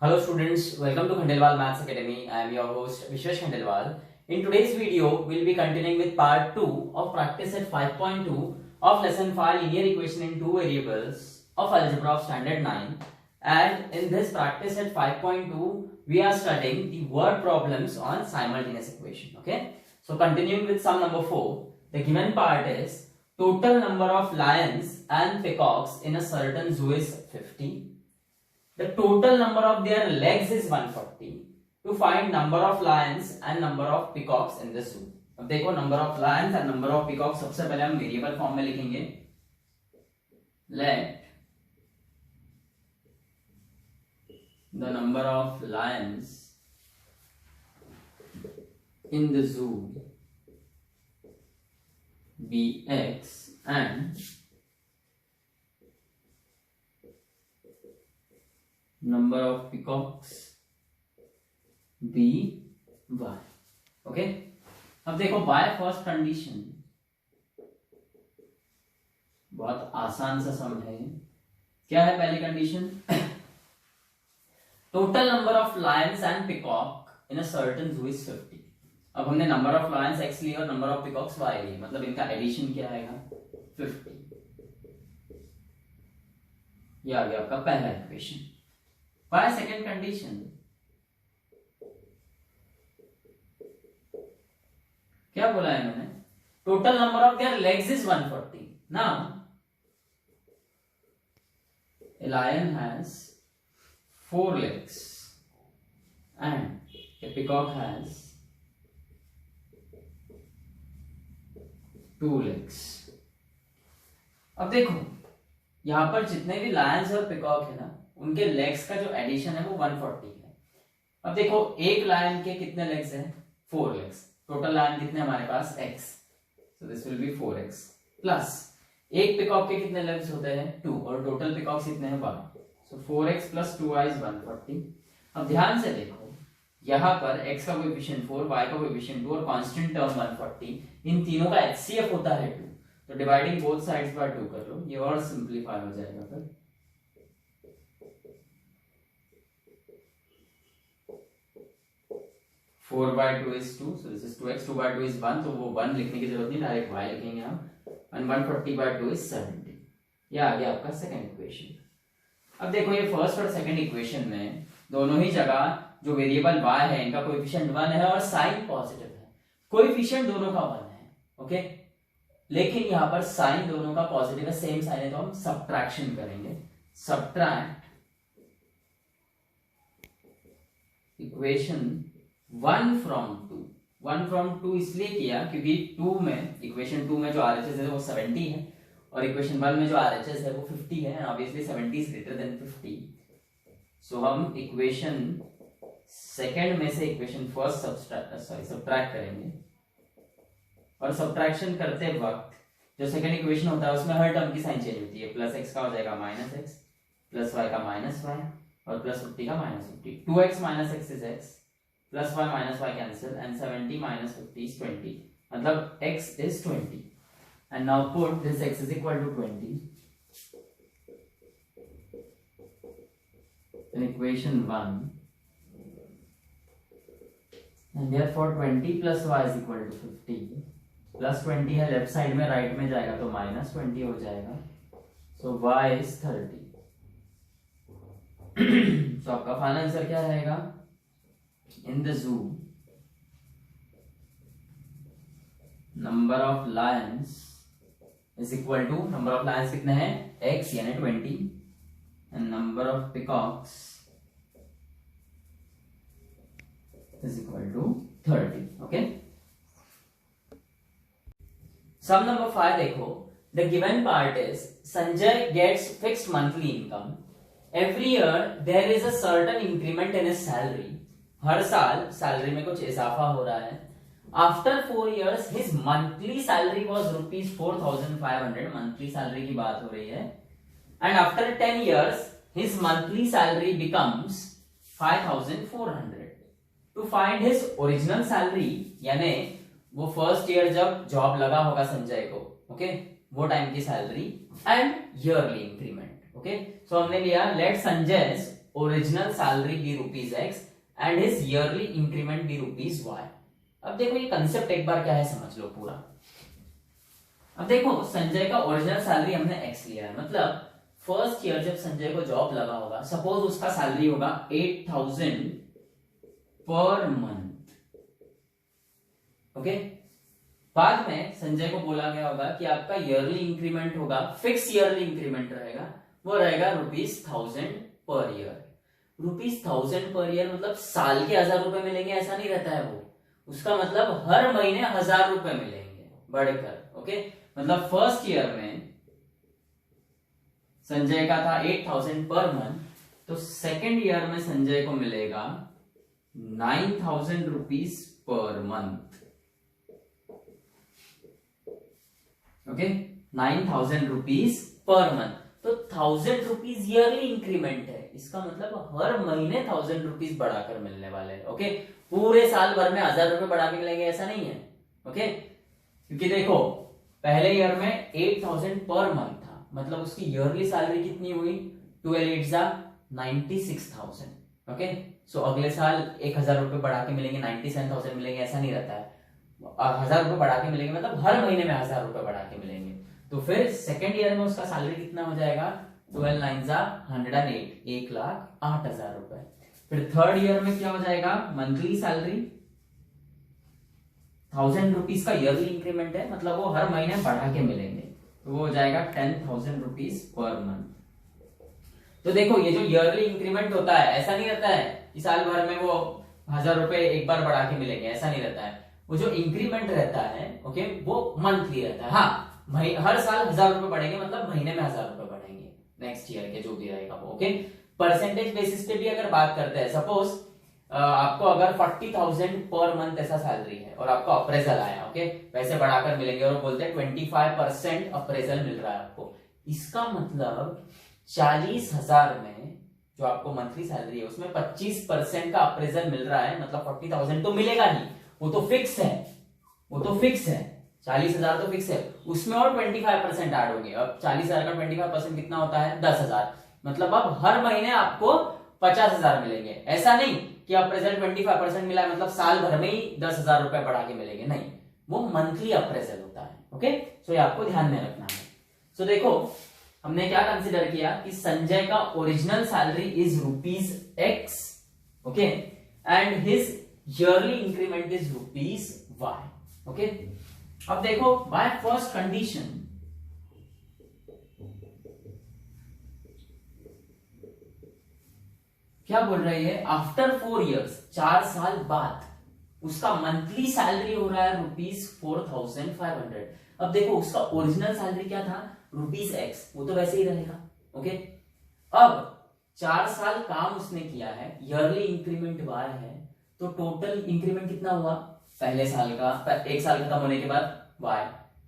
Hello students, welcome to Khandelwal Maths Academy. I am your host Vishwesh Khandelwal. In today's video, we'll be continuing with part 2 of practice at 5.2 of lesson 5 linear equation in two variables of algebra of standard 9. And in this practice at 5.2, we are studying the word problems on simultaneous equation. Okay. So continuing with sum number 4, the given part is total number of lions and peacocks in a certain zoo is 50. The total number of their legs is 140. To find number of lions and number of peacocks in the zoo. अब देखो number of lions and number of peacocks सबसे पहले हम variable form में लिखेंगे. Let the number of lions in the zoo be x and number of peacocks be y. Okay, अब देखो by first condition, बहुत आसान सा सम है. क्या है पहली condition? Total number of Lions and peacock in a certain जू इज 50. अब हमने नंबर ऑफ लायंस x लिए और नंबर ऑफ पिकॉक्स y लिए, मतलब इनका एडिशन क्या आएगा? 50. ये आ गया आपका पहला इक्वेशन. बाय सेकेंड कंडीशन, क्या बोला है मैंने? Total number of their legs is 140. Now a lion has 4 legs and a peacock has 2 legs. अब देखो यहां पर जितने भी लायंस और पिकॉक है ना, उनके लेग्स का जो एडिशन है वो 140 है. अब देखो एक लायन के कितने लेग्स हैं? 4 लेग्स. टोटल लायन कितने हमारे पास? x. So this will be 4x plus एक पिकॉक के कितने लेग्स होते हैं? 2. और टोटल पिकॉक्स कितने हैं? 1. सो 4x प्लस 2y इज 140. अब ध्यान से देखो, यहां पर x का कोएफिशिएंट 4, y का कोएफिशिएंट 2 और कांस्टेंट टर्म 140. इन तीनों का HCF होता है 2. तो डिवाइडिंग बोथ साइड्स बाय 2 कर लो, ये और सिंपलीफाई हो जाएगा. फिर 4 by 2 is 2, so this is 2x. 2 by 2 is 1, तो वो 1 लिखने की जरूरत नहीं, डायरेक्ट y लिखेंगे हम. and 140 by 2 is 70. ये आ गया आपका सेकंड इक्वेशन. अब देखो ये फर्स्ट और सेकंड इक्वेशन में दोनों ही जगह जो वेरिएबल y है इनका कोएफिशिएंट 1 है और साइन पॉजिटिव है. कोएफिशिएंट दोनों का 1 है. ओके, लेकिन यहाँ पर साइन दोनों का पॉजिटिव है, सेम साइन है, तो हम सब्ट्रैक्शन करेंगे. Subtract equation 1 from 2. 1 from 2 इसलिए किया क्योंकि 2 में, इक्वेशन 2 में जो RHS है वो 70 है और इक्वेशन 1 में जो RHS है वो 50 है. And obviously 70 is greater than 50. सो हम इक्वेशन सेकंड में से इक्वेशन फर्स्ट सब्ट्रैक्ट करेंगे. और सब्ट्रैक्शन करते वक्त जो सेकंड इक्वेशन होता है उसमें हर टर्म की साइन चेंज होती है. प्लस x का हो जाएगा माइनस x, प्लस y का माइनस y और प्लस 50 का minus 50. 2x minus x is x, plus y minus y cancel and 70 minus 50 is 20. मतलब x is 20. And now put this x is equal to 20 in equation 1 and therefore 20 plus y is equal to 50. Plus 20 है left side में, right में जाएगा तो minus 20 हो जाएगा. सो y is 30. तो आपका फाइनल आंसर क्या रहेगा? In the zoo, number of lions is equal to, number of lions कितने हैं? x यानी 20 and number of peacocks is equal to 30. Okay. Sum number 5 देखो. The given part is Sanjay gets fixed monthly income. Every year there is a certain increment in his salary. हर साल salary में कुछ इजाफा हो रहा है. After 4 years his monthly salary was ₹4,500. Monthly salary की बात हो रही है. And after 10 years his monthly salary becomes 5,400. To find his original salary, यानी वो फर्स्ट ईयर जब जॉब लगा होगा संजय को, ओके, वो टाइम की salary and yearly increment. Okay, so हमने लिया let Sanjay's original salary be rupees X and his yearly increment be rupees Y. अब देखो ये कंसेप्ट एक बार क्या है समझ लो पूरा। अब देखो संजय का ओरिजिनल सैलरी हमने एक्स लिया है, मतलब फर्स्ट ईयर जब संजय को जॉब लगा होगा, सपोज उसका सैलरी होगा 8,000 पर मंथ, ओके। बाद में संजय को बोला गया होगा कि आपका ईयरली इंक्रीमेंट होगा, फिक्स ईयरली इंक्रीमेंट रहेगा, वो रहेगा ₹1000 पर ईयर। ₹1000 पर ईयर मतलब साल के 1000 रुपए मिलेंगे ऐसा नहीं रहता है वो, उसका मतलब हर महीने 1000 रुपए मिलेंगे बढ़कर, ओके। मतलब फर्स्ट ईयर में संजय का था 8,000 पर मंथ, तो सेकेंड ईयर में संजय को मिलेगा 9,000 rupees per month, okay. 9,000 rupees per month, तो 1,000 रुपीज ईयरली इंक्रीमेंट है, इसका मतलब हर महीने 1,000 रुपीज बढ़ाकर मिलने वाले हैं, ओके। पूरे साल भर में 1000 रुपए बढ़ा के मिलेंगे ऐसा नहीं है, ओके। क्योंकि देखो पहले ईयर में 8,000 पर मंथ था, मतलब उसकी ईयरली सैलरी कितनी हुई 96,000, ओके। सो अगले साल 1,000 रुपए बढ़ा के मिलेंगे, 97,000 मिलेंगे ऐसा नहीं रहता है, 1000 रुपए बढ़ा के मिलेंगे, मतलब हर महीने में 1000 रुपए बढ़ा के मिलेंगे। तो फिर सेकेंड ईयर में उसका सैलरी कितना हो जाएगा 12 9 108, 1,08,000 रुपए। फिर थर्ड ईयर में क्या हो जाएगा, मंथली सैलरी 1,000 रुपीज का ईयरली इंक्रीमेंट है, मतलब वो हर महीने बढ़ा के मिलेंगे, तो वो हो जाएगा 10,000 रुपीज पर मंथ। तो देखो ये जो ईयरली इंक्रीमेंट होता है ऐसा नहीं रहता है कि साल भर में वो 1000 रुपए एक बार बढ़ा के मिलेंगे, ऐसा नहीं रहता है। वो जो इंक्रीमेंट रहता है, ओके, वो मंथली रहता है। हाँ, हर साल 1000 रुपए बढ़ेंगे, मतलब महीने में 1000 रुपए बढ़ेंगे नेक्स्ट ईयर के जो भी रहेगा वो, ओके। परसेंटेज बेसिस पे भी अगर बात करते हैं, सपोज आपको अगर 40,000 पर मंथ ऐसा सैलरी है और आपको अप्रेजल आया, ओके, वैसे बढ़ाकर मिलेंगे और बोलते हैं 25% अप्रेजल मिल रहा है आपको, इसका मतलब 40,000 में जो आपको मंथली सैलरी है उसमें 25% का अप्रेजल मिल रहा है, मतलब 40,000 तो मिलेगा ही, वो तो फिक्स है, वो तो फिक्स है, 40,000 तो फिक्स है, उसमें और 25% ऐड होंगे। अब 40,000 का 25% कितना होता है 10,000, मतलब अब हर महीने आपको 50,000 मिलेंगे। ऐसा नहीं कि अप्रेजल 25% मिला है मतलब साल भर में ही 10,000 रुपए बढ़ा के मिलेंगे, नहीं, वो मंथली अप्रेजल होता है, ओके। सो ये आपको ध्यान में रखना है। सो देखो हमने क्या कंसिडर किया कि संजय का original salary is ₹X, okay, and his yearly increment is ₹Y, okay. अब देखो बाय फर्स्ट कंडीशन क्या बोल रही है, आफ्टर 4 इयर्स, 4 साल बाद उसका मंथली सैलरी हो रहा है ₹4,500। अब देखो उसका ओरिजिनल सैलरी क्या था ₹X, वो तो वैसे ही रहेगा, ओके। अब 4 साल काम उसने किया है, ईयरली इंक्रीमेंट Y है, तो टोटल इंक्रीमेंट कितना हुआ, पहले साल का, एक साल खत्म होने के बाद Y,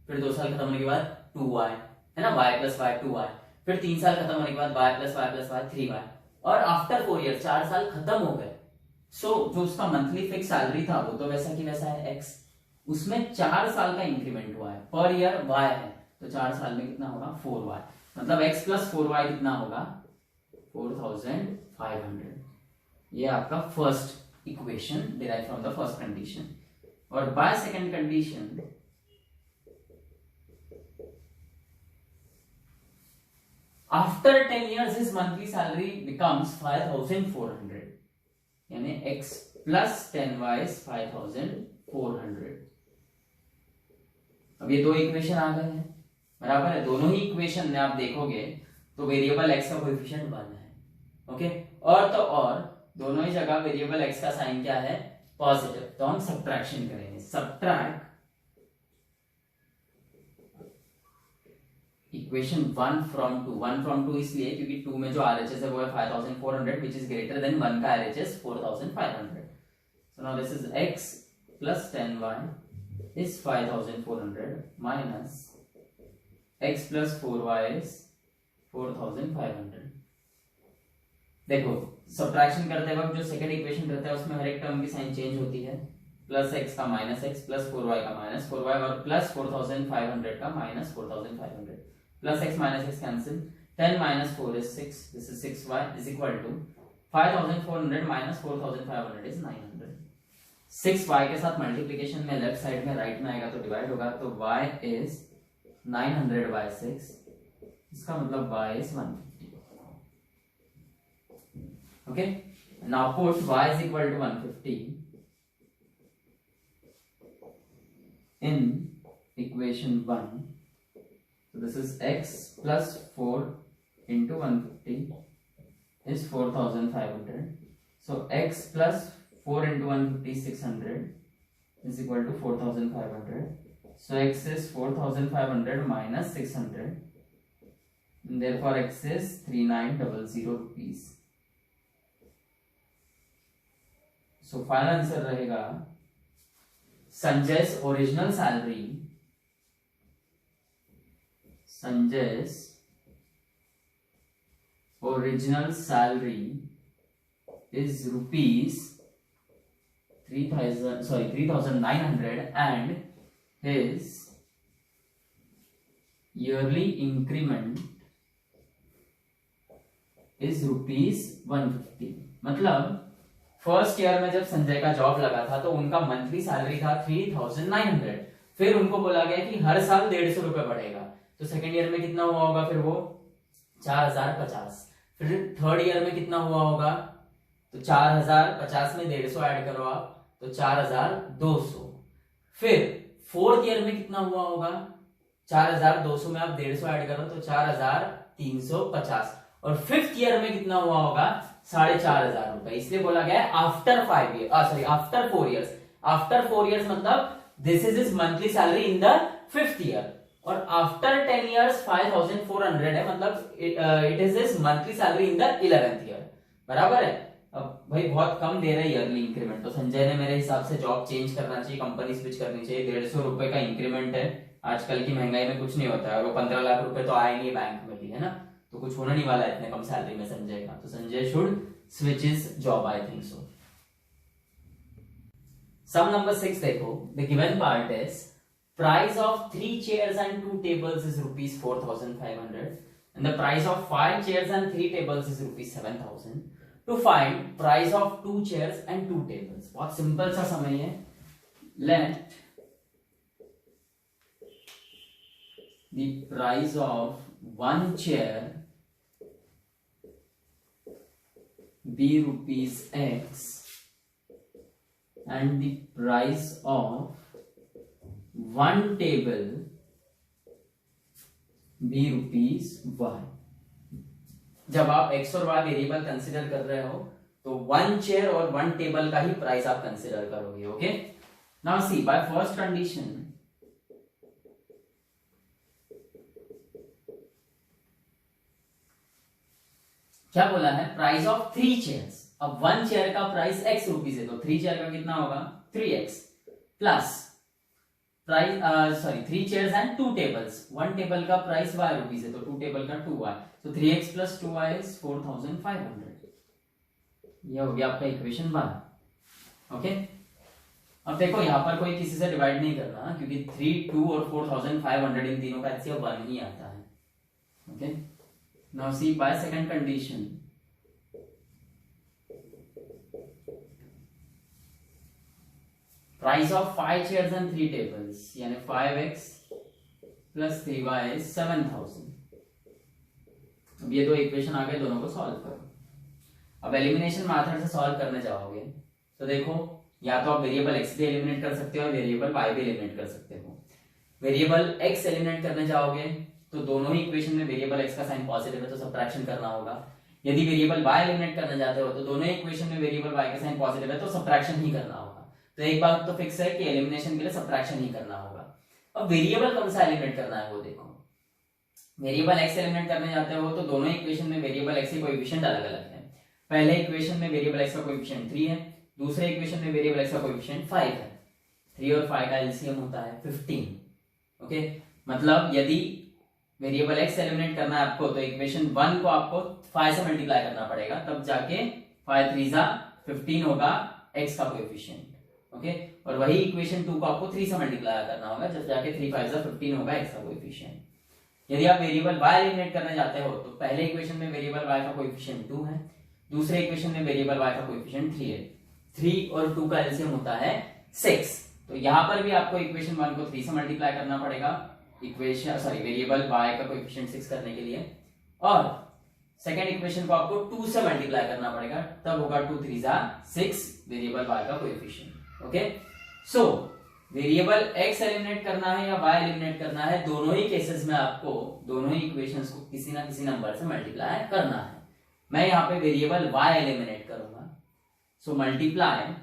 फिर 2 साल खत्म होने के बाद 2Y, है ना, Y + Y 2Y, फिर 3 साल खत्म होने के बाद Y + Y + Y 3Y, और आफ्टर 4 ईयर 4 साल खत्म हो गए। सो जो उसका मंथली फिक्स सैलरी था वो तो वैसा की वैसा है X, उसमें 4 साल का इंक्रीमेंट हुआ है, पर ईयर Y है, तो 4 साल में कितना होगा 4Y, मतलब X + 4Y कितना होगा 4,500। ये आपका first equation derive from the first condition. और by second condition after 10 years his monthly salary becomes 5,400, यानी X + 10Y is 5,400। अब ये दो इक्वेशन आ गए हैं, बराबर है, दोनों ही इक्वेशन में आप देखोगे तो वेरिएबल x का कोएफिशिएंट 1 है, ओके। और तो और दोनों ही जगह वेरिएबल x का साइन क्या है पॉजिटिव, तो हम सब्ट्रैक्शन करेंगे, सब्ट्रैक्ट इक्वेशन 1 from 2, 1 from 2 इसलिए क्योंकि 2 में जो RHS है वो है 5,400 which is greater than 1 का RHS 4,500। So now this is X + 10Y is 5,400 minus X + 4Y is 4,500। देखो सब्ट्रैक्शन करते वक्त जो सेकंड इक्वेशन रहता है उसमें हर एक टर्म की साइन चेंज होती है, +x का -x, +4y का -4y और +4,500 का -4,500, +x - x cancel, 10 - 4 is 6, this is 6y is equal to 5400 minus 4500 is 900। 6y के साथ मल्टीप्लीकेशन में लेफ्ट साइड में राइट में आएगा तो डिवाइड होगा, तो y इज 900 by 6, इसका मतलब y is 150। Okay, now put y is equal to 150 in equation 1, so this is x plus 4 into 150 is 4500, so x plus 4 into 150 600 is equal to 4500, so x is 4500 minus 600, and therefore x is 3900 rupees. So final answer रहेगा Sanjay's original salary is rupees 3900 and his yearly increment is rupees 150। मतलब first year में जब संजय का job लगा था तो उनका monthly salary था 3900, फिर उनको बोला गया कि हर साल 150 रुपए बढ़ेगा, तो सेकेंड ईयर में कितना हुआ होगा फिर वो 4050, फिर थर्ड ईयर में कितना हुआ होगा, तो 4050 में 150 ऐड करो आप तो 4200, फिर फोर्थ ईयर में कितना हुआ होगा, 4200 में आप 150 ऐड करो तो 4350, और फिफ्थ ईयर में कितना हुआ होगा 4500 रुपए। इसलिए बोला गया है आफ्टर 4 इयर्स मतलब this is his monthly salary in the fifth year, और आफ्टर 10 इयर्स 5400 है, मतलब it is his monthly salary in the 11th year. बराबर है। अब भाई बहुत कम दे रहे हैं ईयरली इंक्रीमेंट, तो संजय ने मेरे हिसाब से जॉब चेंज करना चाहिए, कंपनी स्विच करनी चाहिए। 150 रुपए का इंक्रीमेंट है, आजकल की महंगाई में कुछ नहीं होता है, और वो 15 लाख रुपए तो आए नहीं बैंक में भी, है ना, तो कुछ होने नहीं वाला है इतने कम सैलरी में संजय का, तो Sanjay should switch his job, I think so. Sum number 6 देखो, the given part is price of 3 chairs and 2 tables is rupees 4500 and the price of 5 chairs and 3 tables is rupees 7000. To find price of 2 chairs and 2 tables, बहुत simple सा समय है। Let the price of 1 chair be rupees X and the price of 1 table be rupees Y। जब आप X और Y variable consider कर रहे हो तो 1 चेयर और 1 टेबल का ही प्राइस आप कंसिडर करोगे। Okay, now see by first condition, क्या बोला है, प्राइस ऑफ 3 चेयर्स। अब 1 चेयर का प्राइस x रुपीस है, तो 3 चेयर का कितना होगा 3x plus price 3 chairs and 2 tables, 1 table का प्राइस y रुपीस है तो 2 टेबल का 2y, तो 3x प्लस 2y इज 4500। ये हो गया आपका इक्वेशन 1। ओके, अब देखो यहाँ पर कोई किसी से डिवाइड नहीं करना, क्योंकि 3, 2 और 4500 इन तीनों का एचसीएफ 1 ही आता है। Okay, now see by second condition, price of 5 chairs and 3 tables यानी 5x plus 3y is 7000। अब ये दो इक्वेशन आ गए, दोनों को सॉल्व करो। अब एलिमिनेशन मेथड से सॉल्व करने जाओगे तो देखो, या तो आप वेरिएबल x भी एलिमिनेट कर सकते हो और वेरिएबल y भी एलिमिनेट कर सकते हो। वेरिएबल x एलिमिनेट करने जाओगे तो दोनों ही इक्वेशन में वेरिएबल x का साइन पॉजिटिव है तो सब्ट्रैक्शन करना होगा। यदि वेरिएबल y एलिमिनेट करने जाते हो तो दोनों ही इक्वेशन में वेरिएबल y का साइन पॉजिटिव है तो सब्ट्रैक्शन ही करना होगा। तो एक बात तो फिक्स है कि एलिमिनेशन के लिए सब्ट्रैक्शन ही करना होगा। अब वेरिएबल कौन सा एलिमिनेट करना है वो देखो, वेरिएबल x एलिमिनेट करने जाते हो तो दोनों इक्वेशन में वेरिएबल x के कोएफिशिएंट अलग अलग है। पहले इक्वेशन में वेरिएबल x का कोएफिशिएंट 3 है, दूसरे इक्वेशन में वेरिएबल x का कोएफिशिएंट 5 है। 3 और 5 का एलसीएम होता है 15। ओके, मतलब यदि वेरिएबल x एलिमिनेट करना है आपको तो इक्वेशन 1 को आपको 5 से मल्टीप्लाई करना पड़ेगा, तब जाके 5 3 15 होगा x का कोएफिशिएंट। ओके, और वही इक्वेशन 2 को आपको 3 से मल्टीप्लाई करना होगा, जब जाके 3 5 15 होगा x का कोएफिशिएंट। यदि आप वेरिएबल y एलिमिनेट करने जाते हो तो पहले इक्वेशन में वेरिएबल y का कोएफिशिएंट 2 है, दूसरे इक्वेशन में वेरिएबल y का कोएफिशिएंट 3 है, 3 और 2 का एलसीएम होता है 6। तो यहाँ पर भी आपको इक्वेशन 1 को 3 से मल्टीप्लाई करना पड़ेगा, वेरिएबल y का कोएफिशिएंट 6 करने के लिए, और सेकेंड इक्वेशन को आपको 2 से मल्टीप्लाई करना पड़ेगा, तब होगा 2 3 6 वेरिएबल y का coefficient. Okay, so variable x eliminate करना है या y एलिमिनेट करना है, दोनों ही केसेस में आपको दोनों ही इक्वेशंस को किसी ना किसी नंबर से मल्टीप्लाई करना है। मैं यहाँ पे वेरिएबल y एलिमिनेट करूंगा, so multiply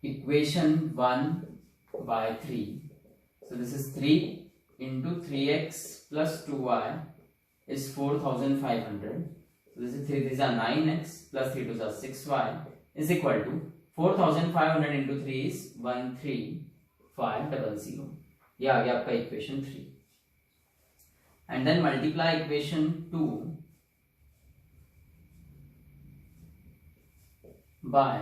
equation 1 by 3, so this is 3 into 3x plus 2y is 4500, so this is 3 these are 9x plus 3 2 are 6y is equal to 4500 into 3 is 13500, ये आ गया आपका equation 3। And then multiply equation 2 by,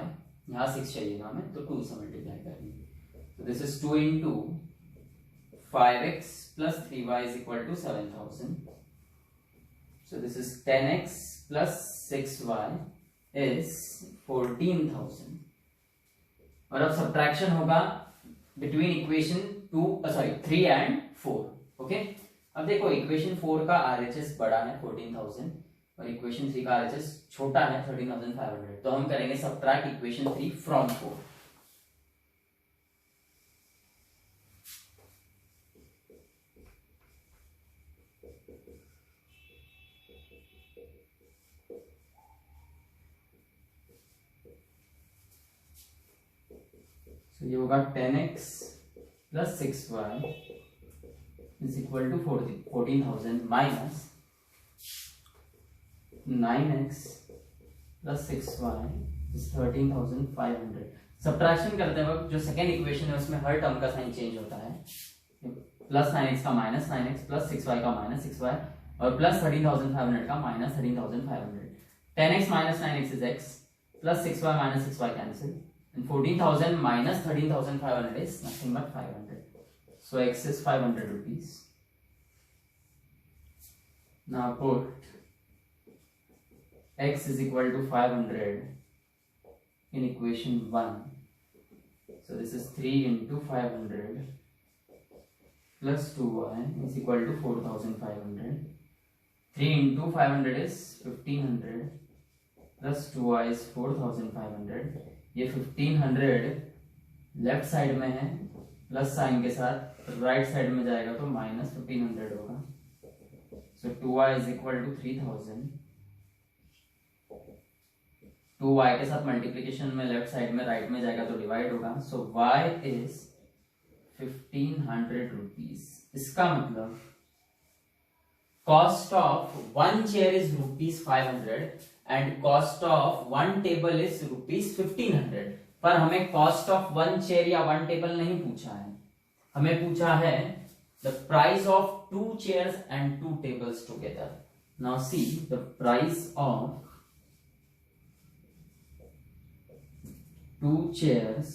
यहाँ 6 चाहिएगा हमें तो 2 से multiply करेंगे, so this is 2 into 5x plus 3y is equal to 7000, so this is 10x plus 6y is 14000। और अब सब्ट्रैक्शन होगा बिटवीन इक्वेशन 3 एंड 4। ओके, अब देखो इक्वेशन 4 का RHS बड़ा है 14000 और इक्वेशन 3 का RHS छोटा है 13500, तो हम करेंगे सब्ट्रैक्ट इक्वेशन 3 फ्रॉम 4। तो ये होगा 10x plus 6y is equal to 14,000 minus 9x plus 6y is 13,500। Subtraction करते वक्त जो सेकेंड इक्वेशन है उसमें हर टर्म का साइन चेंज होता है, प्लस 9x का माइनस 9x प्लस 6y का माइनस 6y और प्लस 13,500 का minus 13,500। 10x minus 9x is x plus 6y minus 6y cancel and 14,000 minus 13,500 is nothing but 500. So x is 500 rupees. Now put x is equal to 500 in equation 1. So this is 3 into 500 plus 2y is equal to 4,500. 3 into 500 is 1,500 plus 2y is 4,500. ये 1500 left side में है plus sign के साथ, right side में जाएगा तो minus 1500 होगा। सो 2y is equal to 3000। 2y के साथ मल्टीप्लिकेशन में लेफ्ट साइड में राइट में जाएगा तो डिवाइड होगा। So y is 1500 rupees. इसका मतलब cost of one chair is ₹500 and cost of one table is ₹1500। पर हमें कॉस्ट ऑफ वन चेयर या वन टेबल नहीं पूछा है, हमें पूछा है the price of 2 chairs and 2 tables together. Now see the price of 2 chairs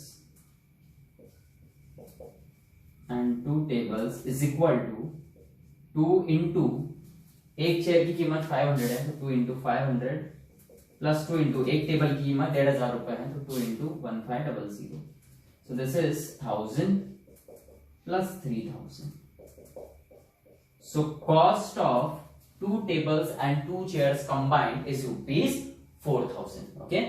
and 2 tables is equal to 2 into एक चेयर की कीमत 500 है तो 2 इंटू 500 प्लस 2 इंटू एक टेबल की कीमत 1500 रुपए है तो 2 into 1500। So this is 1000 plus 3000। So cost of 2 tables and 2 chairs combined is ₹4000। Okay